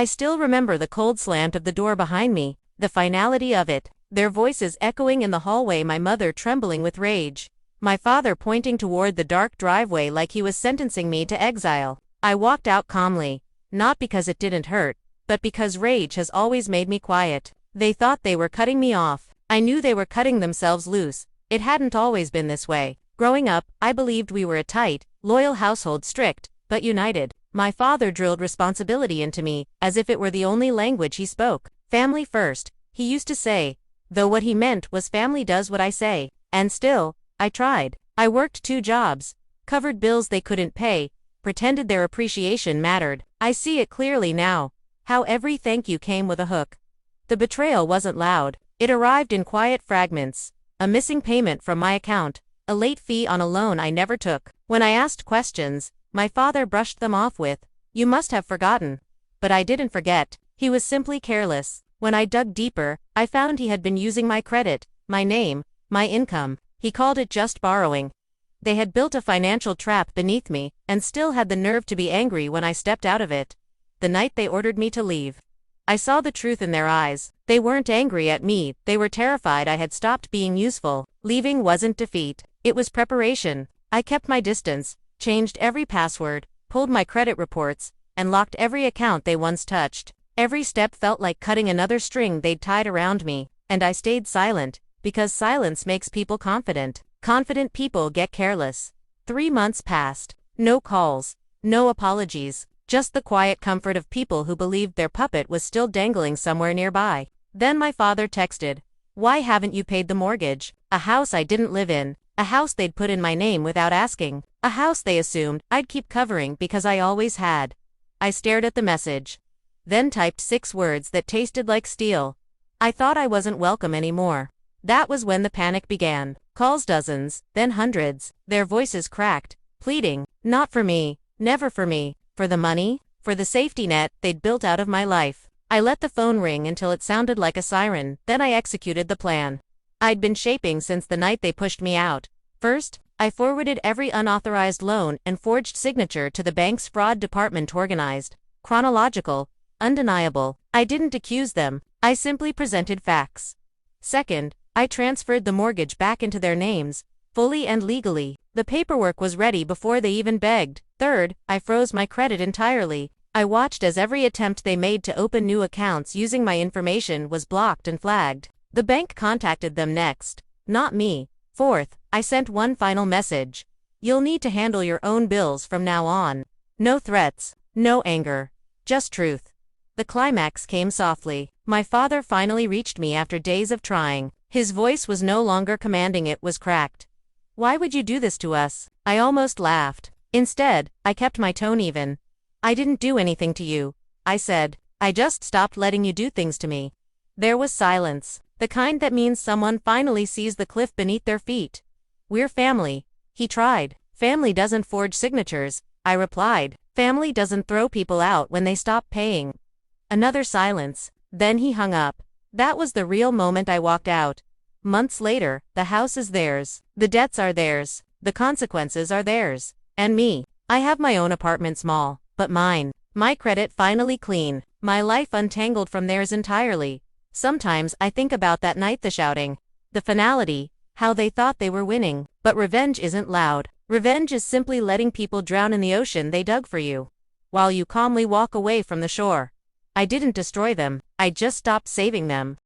I still remember the cold slant of the door behind me, the finality of it, their voices echoing in the hallway, my mother trembling with rage, my father pointing toward the dark driveway like he was sentencing me to exile. I walked out calmly, not because it didn't hurt, but because rage has always made me quiet. They thought they were cutting me off. I knew they were cutting themselves loose. It hadn't always been this way. Growing up, I believed we were a tight, loyal household, strict, but united. My father drilled responsibility into me, as if it were the only language he spoke. Family first, he used to say, though what he meant was family does what I say. And still, I tried. I worked 2 jobs, covered bills they couldn't pay, pretended their appreciation mattered. I see it clearly now, how every thank you came with a hook. The betrayal wasn't loud. It arrived in quiet fragments. A missing payment from my account, a late fee on a loan I never took. When I asked questions, my father brushed them off with, "You must have forgotten." But I didn't forget. He was simply careless. When I dug deeper, I found he had been using my credit, my name, my income. He called it just borrowing. They had built a financial trap beneath me, and still had the nerve to be angry when I stepped out of it. The night they ordered me to leave, I saw the truth in their eyes. They weren't angry at me, they were terrified I had stopped being useful. Leaving wasn't defeat, it was preparation. I kept my distance, changed every password, pulled my credit reports, and locked every account they once touched. Every step felt like cutting another string they'd tied around me, and I stayed silent, because silence makes people confident. Confident people get careless. 3 months passed. No calls, no apologies, just the quiet comfort of people who believed their puppet was still dangling somewhere nearby. Then my father texted, "Why haven't you paid the mortgage?" A house I didn't live in, a house they'd put in my name without asking, a house they assumed I'd keep covering because I always had. I stared at the message, then typed 6 words that tasted like steel. I thought I wasn't welcome anymore. That was when the panic began. Calls dozens, then hundreds, their voices cracked, pleading, not for me, never for me, for the money, for the safety net they'd built out of my life. I let the phone ring until it sounded like a siren, then I executed the plan I'd been shaping since the night they pushed me out. First, I forwarded every unauthorized loan and forged signature to the bank's fraud department, organized, chronological, undeniable. I didn't accuse them, I simply presented facts. Second, I transferred the mortgage back into their names, fully and legally. The paperwork was ready before they even begged. Third, I froze my credit entirely. I watched as every attempt they made to open new accounts using my information was blocked and flagged. The bank contacted them next, not me. Fourth, I sent one final message. You'll need to handle your own bills from now on. No threats, no anger, just truth. The climax came softly. My father finally reached me after days of trying. His voice was no longer commanding, it was cracked. "Why would you do this to us?" I almost laughed. Instead, I kept my tone even. "I didn't do anything to you," I said. "I just stopped letting you do things to me." There was silence, the kind that means someone finally sees the cliff beneath their feet. "We're family," he tried. "Family doesn't forge signatures," I replied. "Family doesn't throw people out when they stop paying." Another silence, then he hung up. That was the real moment I walked out. Months later, the house is theirs, the debts are theirs, the consequences are theirs. And me, I have my own apartment, small, but mine. My credit finally clean, my life untangled from theirs entirely. Sometimes I think about that night, the shouting, the finality, how they thought they were winning. But revenge isn't loud. Revenge is simply letting people drown in the ocean they dug for you, while you calmly walk away from the shore. I didn't destroy them, I just stopped saving them.